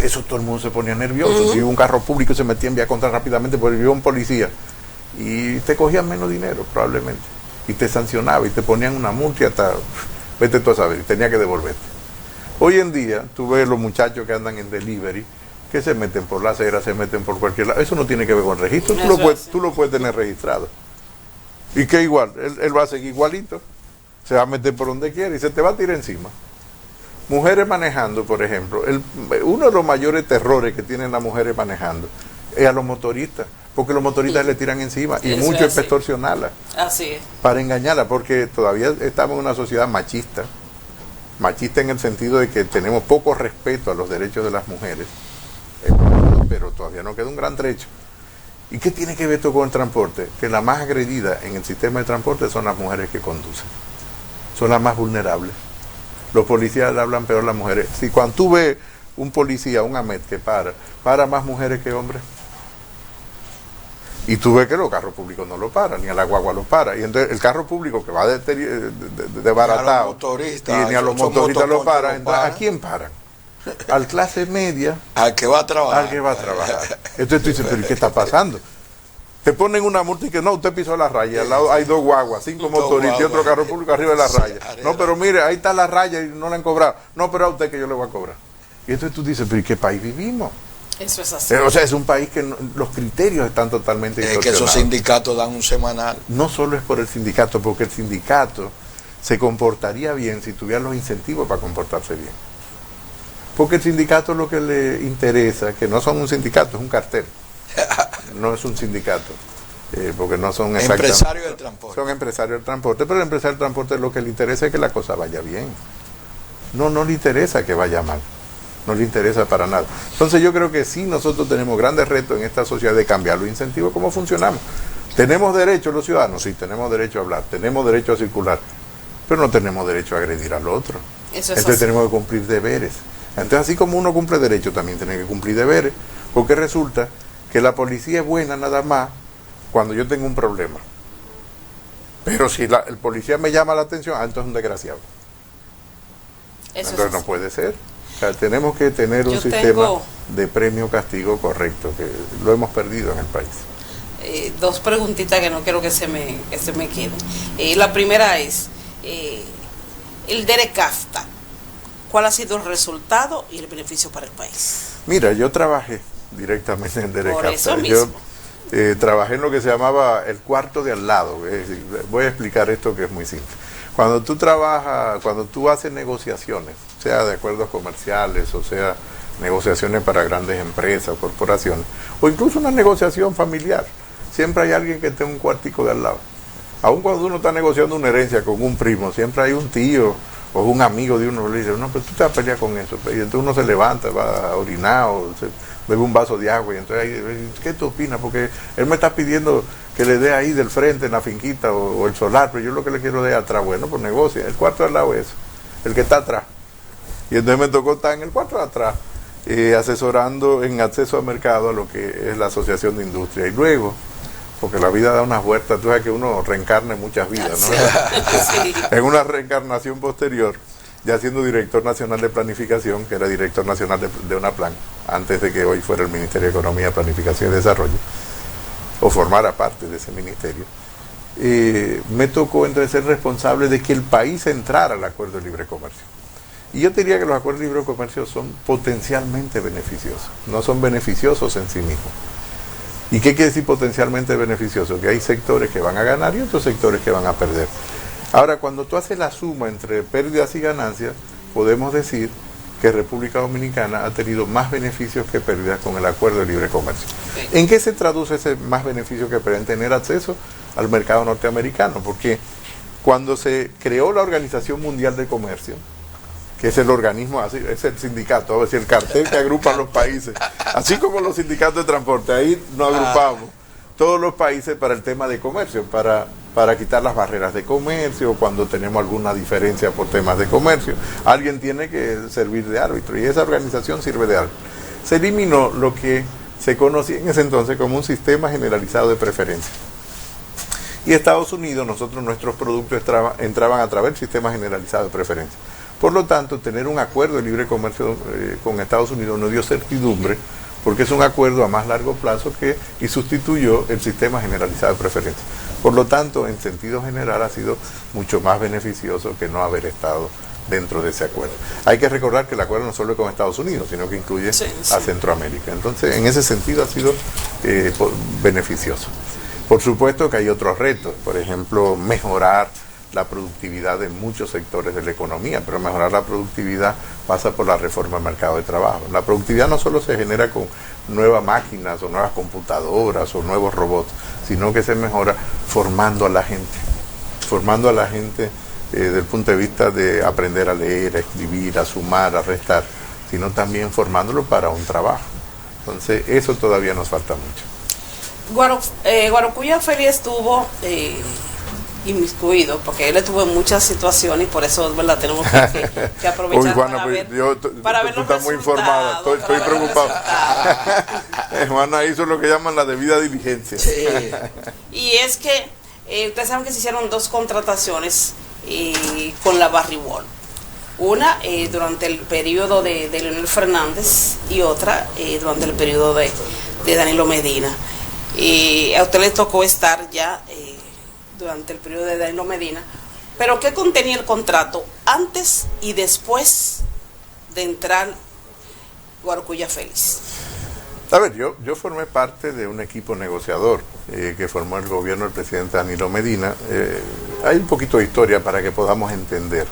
eso todo el mundo se ponía nervioso. Si iba un carro público se metía en vía contraria rápidamente porque vio un policía y te cogían menos dinero probablemente y te sancionaba y te ponían una multa hasta vete tú a saber, y tenía que devolverte. Hoy en día tú ves los muchachos que andan en delivery que se meten por la acera, se meten por cualquier lado. Eso no tiene que ver con registro, tú lo puedes tener registrado. Y que igual, él va a seguir igualito, se va a meter por donde quiera y se te va a tirar encima. Mujeres manejando, por ejemplo, uno de los mayores terrores que tienen las mujeres manejando es a los motoristas, porque los motoristas le tiran encima y mucho es para extorsionarla. Así es. Para engañarla, porque todavía estamos en una sociedad machista en el sentido de que tenemos poco respeto a los derechos de las mujeres, pero todavía no queda un gran trecho. ¿Y qué tiene que ver esto con el transporte? Que la más agredida en el sistema de transporte son las mujeres que conducen, son las más vulnerables. Los policías le hablan peor a las mujeres. Si cuando tú ves un policía, un AMET que para más mujeres que hombres. Y tú ves que los carros públicos no lo paran, ni a la guagua lo para. Y entonces el carro público que va desbaratado, ni a los motoristas lo paran. Entonces, ¿a quién paran? Al clase media. Al que va a trabajar. Entonces tú dices, ¿pero qué está pasando? Te ponen una multa y que no, usted pisó la raya, al lado hay 2 guaguas, 5 motoristas y otro carro público arriba de la raya. No, pero mire, ahí está la raya y no la han cobrado. No, pero a usted que yo le voy a cobrar. Y entonces tú dices, ¿pero en qué país vivimos? Eso es así. O sea, es un país que los criterios están totalmente distorsionados. Es que esos sindicatos dan un semanal. No solo es por el sindicato, porque el sindicato se comportaría bien si tuviera los incentivos para comportarse bien. Porque el sindicato lo que le interesa, que no son un sindicato, es un cartel. No es un sindicato, porque no son exactamente... Empresarios del transporte. Son empresarios del transporte, pero el empresario del transporte lo que le interesa es que la cosa vaya bien. No le interesa que vaya mal. No le interesa para nada. Entonces yo creo que sí nosotros tenemos grandes retos en esta sociedad de cambiar los incentivos, cómo funcionamos. ¿Tenemos derecho los ciudadanos? Sí, tenemos derecho a hablar, tenemos derecho a circular, pero no tenemos derecho a agredir al otro. Entonces tenemos que cumplir deberes. Entonces así como uno cumple derechos, también tiene que cumplir deberes, porque resulta que la policía es buena nada más cuando yo tengo un problema. Pero si el policía me llama la atención, entonces es un desgraciado. Entonces no puede ser. O sea, tenemos que tener un sistema de premio-castigo correcto, que lo hemos perdido en el país. 2 preguntitas que no quiero que se me queden. La primera es, el DERECAFTA, ¿cuál ha sido el resultado y el beneficio para el país? Mira, yo trabajé directamente en DERECAFTA. Yo trabajé en lo que se llamaba el cuarto de al lado. Voy a explicar esto que es muy simple. Cuando tú trabajas, cuando tú haces negociaciones, sea de acuerdos comerciales, o sea negociaciones para grandes empresas, corporaciones, o incluso una negociación familiar, siempre hay alguien que esté en un cuartico de al lado. Aun cuando uno está negociando una herencia con un primo, siempre hay un tío o un amigo de uno que le dice, no, pero tú te vas a pelear con eso. Y entonces uno se levanta, va a orinar o se bebe un vaso de agua y entonces, ¿qué tú opinas? Porque él me está pidiendo que le dé ahí del frente en la finquita o el solar, pero yo lo que le quiero dar atrás. Bueno, pues negocia. El cuarto de al lado es eso, el que está atrás. Y entonces me tocó estar en el cuarto de atrás, asesorando en acceso al mercado a lo que es la Asociación de Industria. Y luego, porque la vida da unas vueltas, tú sabes que uno reencarna en muchas vidas, ¿no? Sí. En una reencarnación posterior, ya siendo director nacional de planificación, que era director nacional de UNAPLAN, antes de que hoy fuera el Ministerio de Economía, Planificación y Desarrollo, o formara parte de ese ministerio, me tocó entonces ser responsable de que el país entrara al Acuerdo de Libre Comercio. Y yo diría que los acuerdos de libre comercio son potencialmente beneficiosos, no son beneficiosos en sí mismos. ¿Y qué quiere decir potencialmente beneficioso? Que hay sectores que van a ganar y otros sectores que van a perder. Ahora, cuando tú haces la suma entre pérdidas y ganancias, podemos decir que República Dominicana ha tenido más beneficios que pérdidas con el Acuerdo de Libre Comercio. ¿En qué se traduce ese más beneficio que pérdidas? En tener acceso al mercado norteamericano, porque cuando se creó la Organización Mundial de Comercio, que es el organismo, así, es el sindicato, es decir, el cartel que agrupa a los países, así como los sindicatos de transporte, ahí nos agrupamos todos los países para el tema de comercio, para quitar las barreras de comercio, cuando tenemos alguna diferencia por temas de comercio, alguien tiene que servir de árbitro, y esa organización sirve de árbitro. Se eliminó lo que se conocía en ese entonces como un sistema generalizado de preferencias. Y Estados Unidos, nuestros productos entraban a través del sistema generalizado de preferencias. Por lo tanto, tener un acuerdo de libre comercio con Estados Unidos no dio certidumbre, porque es un acuerdo a más largo plazo y sustituyó el sistema generalizado de preferencias. Por lo tanto, en sentido general, ha sido mucho más beneficioso que no haber estado dentro de ese acuerdo. Hay que recordar que el acuerdo no solo es con Estados Unidos, sino que incluye a Centroamérica. Entonces, en ese sentido ha sido beneficioso. Por supuesto que hay otros retos, por ejemplo, mejorar la productividad en muchos sectores de la economía, pero mejorar la productividad pasa por la reforma del mercado de trabajo. La productividad no solo se genera con nuevas máquinas o nuevas computadoras o nuevos robots, sino que se mejora formando a la gente desde el punto de vista de aprender a leer, a escribir, a sumar, a restar, sino también formándolo para un trabajo. Entonces, eso todavía nos falta mucho. Guarocuya Félix estuvo inmiscuido, porque él estuvo en muchas situaciones y por eso, ¿verdad?, tenemos que aprovechar. Uy, Juana, para ver tú estás muy informada, estoy preocupado. Juana hizo lo que llaman la debida diligencia. Sí. Y es que ustedes saben que se hicieron 2 contrataciones con la Barribol. Una durante el periodo de Leonel Fernández y otra durante el periodo de Danilo Medina. A usted le tocó estar ya durante el periodo de Danilo Medina, pero ¿qué contenía el contrato antes y después de entrar Guarocuya Félix? A ver, yo formé parte de un equipo negociador que formó el gobierno del presidente Danilo Medina. Hay un poquito de historia para que podamos entender,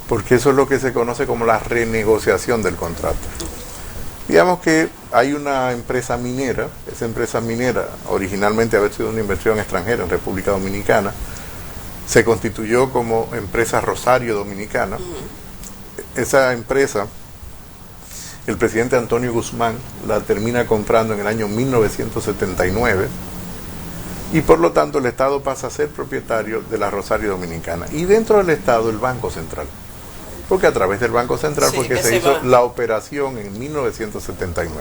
porque eso es lo que se conoce como la renegociación del contrato. Digamos que hay una empresa minera, esa empresa minera originalmente había sido una inversión extranjera en República Dominicana, se constituyó como empresa Rosario Dominicana. Esa empresa, el presidente Antonio Guzmán la termina comprando en el año 1979 y por lo tanto el Estado pasa a ser propietario de la Rosario Dominicana y dentro del Estado el Banco Central. Porque a través del Banco Central fue que se hizo la operación en 1979.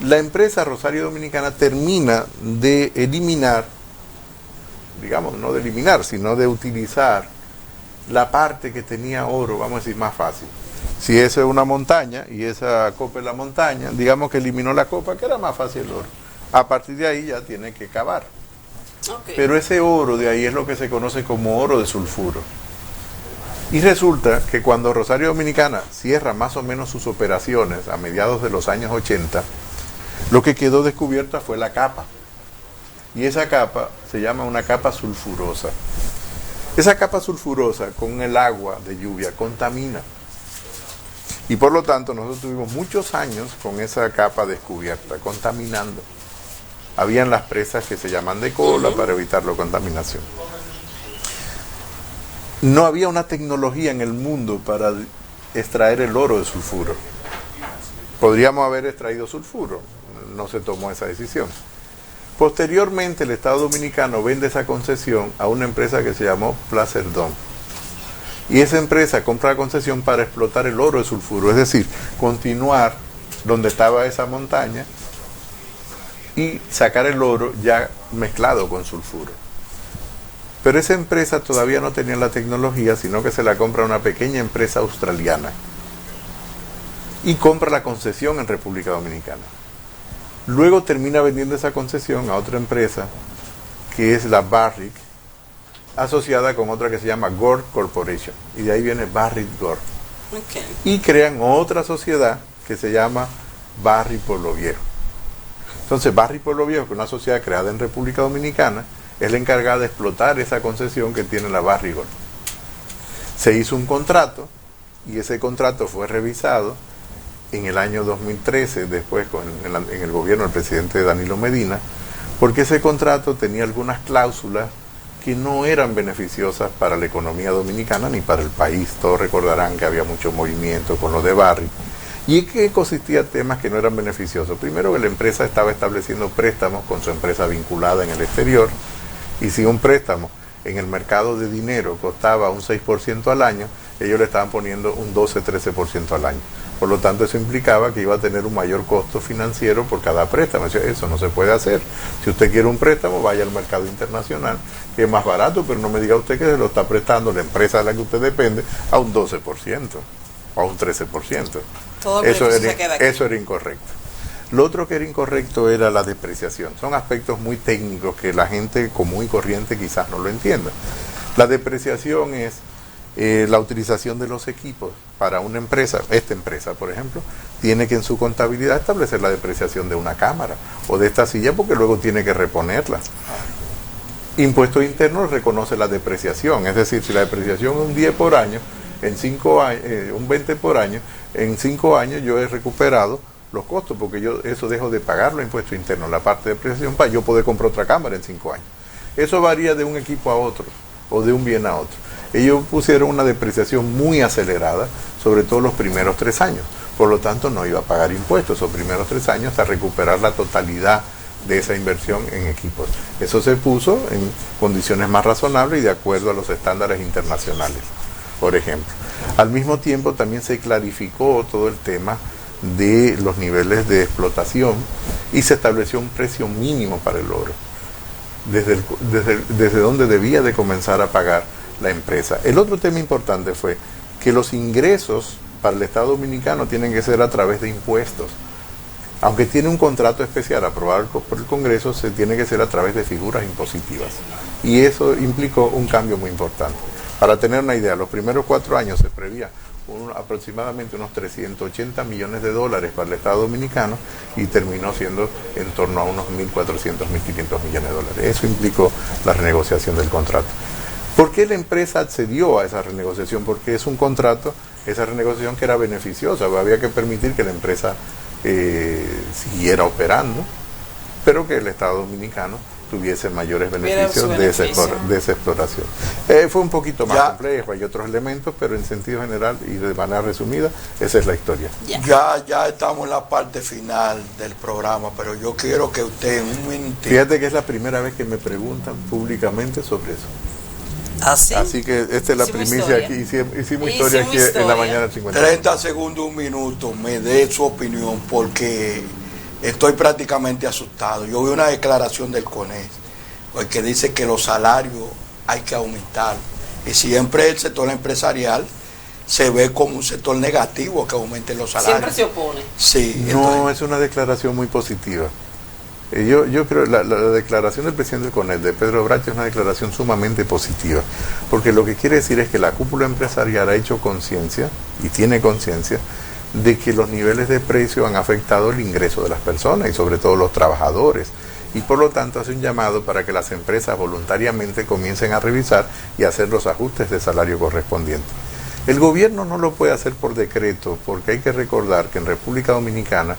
La empresa Rosario Dominicana termina de eliminar, digamos, no de eliminar, sino de utilizar la parte que tenía oro, vamos a decir, más fácil. Si eso es una montaña y esa copa es la montaña, digamos que eliminó la copa, que era más fácil el oro. A partir de ahí ya tiene que cavar. Okay. Pero ese oro de ahí es lo que se conoce como oro de sulfuro. Y resulta que cuando Rosario Dominicana cierra más o menos sus operaciones a mediados de los años 80, lo que quedó descubierta fue la capa. Y esa capa se llama una capa sulfurosa. Esa capa sulfurosa con el agua de lluvia contamina. Y por lo tanto nosotros tuvimos muchos años con esa capa descubierta, contaminando. Habían las presas que se llaman de cola para evitar la contaminación. No había una tecnología en el mundo para extraer el oro de sulfuro. Podríamos haber extraído sulfuro, no se tomó esa decisión. Posteriormente el Estado Dominicano vende esa concesión a una empresa que se llamó Placer Dome. Y esa empresa compra la concesión para explotar el oro de sulfuro, es decir, continuar donde estaba esa montaña y sacar el oro ya mezclado con sulfuro. Pero esa empresa todavía no tenía la tecnología, sino que se la compra una pequeña empresa australiana y compra la concesión en República Dominicana. Luego termina vendiendo esa concesión a otra empresa que es la Barrick, asociada con otra que se llama Gore Corporation, y de ahí viene Barrick Gore. Okay. Y crean otra sociedad que se llama Barrick Pueblo Viejo. Entonces Barrick Pueblo Viejo, que es una sociedad creada en República Dominicana, es la encargada de explotar esa concesión que tiene la Barrick Gold. Se hizo un contrato y ese contrato fue revisado en el año 2013, después en el gobierno del presidente Danilo Medina, porque ese contrato tenía algunas cláusulas que no eran beneficiosas para la economía dominicana ni para el país. Todos recordarán que había mucho movimiento con lo de Barrick y que consistía en temas que no eran beneficiosos. Primero, que la empresa estaba estableciendo préstamos con su empresa vinculada en el exterior. Y si un préstamo en el mercado de dinero costaba un 6% al año, ellos le estaban poniendo un 12-13% al año. Por lo tanto, eso implicaba que iba a tener un mayor costo financiero por cada préstamo. Eso no se puede hacer. Si usted quiere un préstamo, vaya al mercado internacional, que es más barato, pero no me diga usted que se lo está prestando la empresa de la que usted depende a un 12% o a un 13%. Eso era incorrecto. Lo otro que era incorrecto era la depreciación. Son aspectos muy técnicos que la gente común y corriente quizás no lo entienda. La depreciación es La utilización de los equipos para una empresa, esta empresa por ejemplo, tiene que en su contabilidad establecer la depreciación de una cámara o de esta silla porque luego tiene que reponerla. Impuesto interno reconoce la depreciación, es decir, si la depreciación es un 10 por año, en 5 años, un 20 por año, en 5 años yo he recuperado los costos porque yo eso dejo de pagarlo a impuesto interno, la parte de depreciación, para yo poder comprar otra cámara en 5 años. Eso varía de un equipo a otro o de un bien a otro. Ellos pusieron una depreciación muy acelerada, sobre todo los primeros 3 años. Por lo tanto, no iba a pagar impuestos esos primeros 3 años hasta recuperar la totalidad de esa inversión en equipos. Eso se puso en condiciones más razonables y de acuerdo a los estándares internacionales, por ejemplo. Al mismo tiempo, también se clarificó todo el tema de los niveles de explotación y se estableció un precio mínimo para el oro, desde donde debía de comenzar a pagar la empresa. El otro tema importante fue que los ingresos para el Estado Dominicano tienen que ser a través de impuestos. Aunque tiene un contrato especial aprobado por el Congreso, se tiene que ser a través de figuras impositivas. Y eso implicó un cambio muy importante. Para tener una idea, los primeros 4 años se prevía aproximadamente unos 380 millones de dólares para el Estado Dominicano y terminó siendo en torno a unos 1.400, 1.500 millones de dólares. Eso implicó la renegociación del contrato. ¿Por qué la empresa accedió a esa renegociación? Porque es un contrato, esa renegociación que era beneficiosa, había que permitir que la empresa siguiera operando, pero que el Estado Dominicano tuviese mayores beneficios de esa exploración. Fue un poquito más complejo, hay otros elementos, pero en sentido general y de manera resumida, esa es la historia. Ya estamos en la parte final del programa, pero yo quiero que usted en un momentito... Fíjate que es la primera vez que me preguntan públicamente sobre eso. Así que esta es la primicia aquí, hicimos historia aquí en la mañana del 50. 30 segundos, un minuto, me dé su opinión porque estoy prácticamente asustado. Yo vi una declaración del CONES que dice que los salarios hay que aumentar y siempre el sector empresarial se ve como un sector negativo que aumenten los salarios. Siempre se opone. Sí, no, entonces, es una declaración muy positiva. Yo creo que la declaración del presidente del CONES, de Pedro Bracho, es una declaración sumamente positiva, porque lo que quiere decir es que la cúpula empresarial ha hecho conciencia, y tiene conciencia, de que los niveles de precio han afectado el ingreso de las personas, y sobre todo los trabajadores, y por lo tanto hace un llamado para que las empresas voluntariamente comiencen a revisar y hacer los ajustes de salario correspondientes. El gobierno no lo puede hacer por decreto, porque hay que recordar que en República Dominicana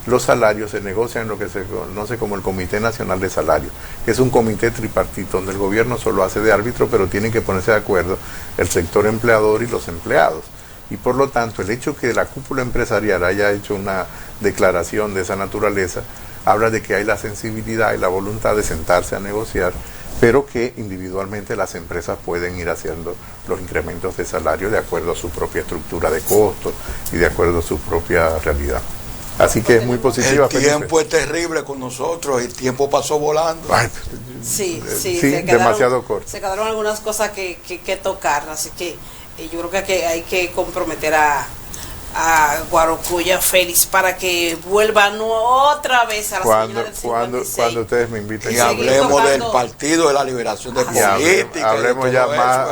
los salarios se negocian en lo que se conoce como el Comité Nacional de Salarios, que es un comité tripartito donde el gobierno solo hace de árbitro, pero tienen que ponerse de acuerdo el sector empleador y los empleados. Y por lo tanto, el hecho que la cúpula empresarial haya hecho una declaración de esa naturaleza, habla de que hay la sensibilidad y la voluntad de sentarse a negociar, pero que individualmente las empresas pueden ir haciendo los incrementos de salario de acuerdo a su propia estructura de costos y de acuerdo a su propia realidad. Así que es muy positiva. El tiempo es terrible con nosotros, el tiempo pasó volando. Ay, sí, demasiado corto. Se quedaron algunas cosas que tocar, así que yo creo que hay que comprometer a Guarocuya Félix para que vuelvan otra vez a la señora del 56. Cuando ustedes me inviten. Y hablemos del Partido de la Liberación de Política. Hablemos ya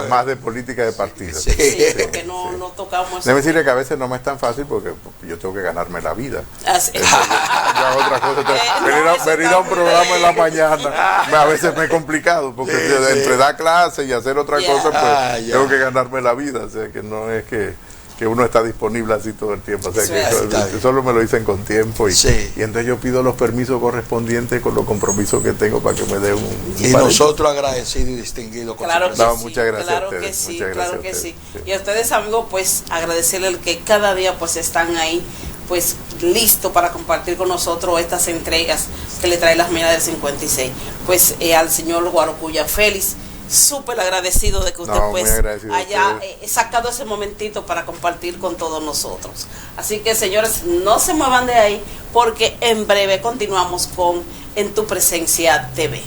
más de política de partido. Sí, porque no tocamos. Debo decirle que a veces no me es tan fácil porque yo tengo que ganarme la vida. Yo hago otra cosa. Venir a un programa en la mañana a veces me es complicado porque entre dar clase y hacer otra cosa, pues tengo que ganarme la vida. O sea que no es que uno está disponible así todo el tiempo, o sea que solo me lo dicen con tiempo y entonces yo pido los permisos correspondientes con los compromisos que tengo para que me dé y nosotros agradecidos y distinguidos con claro que no, muchas gracias claro a ustedes, que sí, muchas claro gracias que a ustedes, sí. Y a ustedes, amigos, pues agradecerles que cada día pues están ahí pues listo para compartir con nosotros estas entregas que le trae las Mañanas del 56. Pues al señor Guarocuya Félix, súper agradecido de que usted pues haya sacado ese momentito para compartir con todos nosotros. Así que, señores, no se muevan de ahí porque en breve continuamos con En Tu Presencia TV.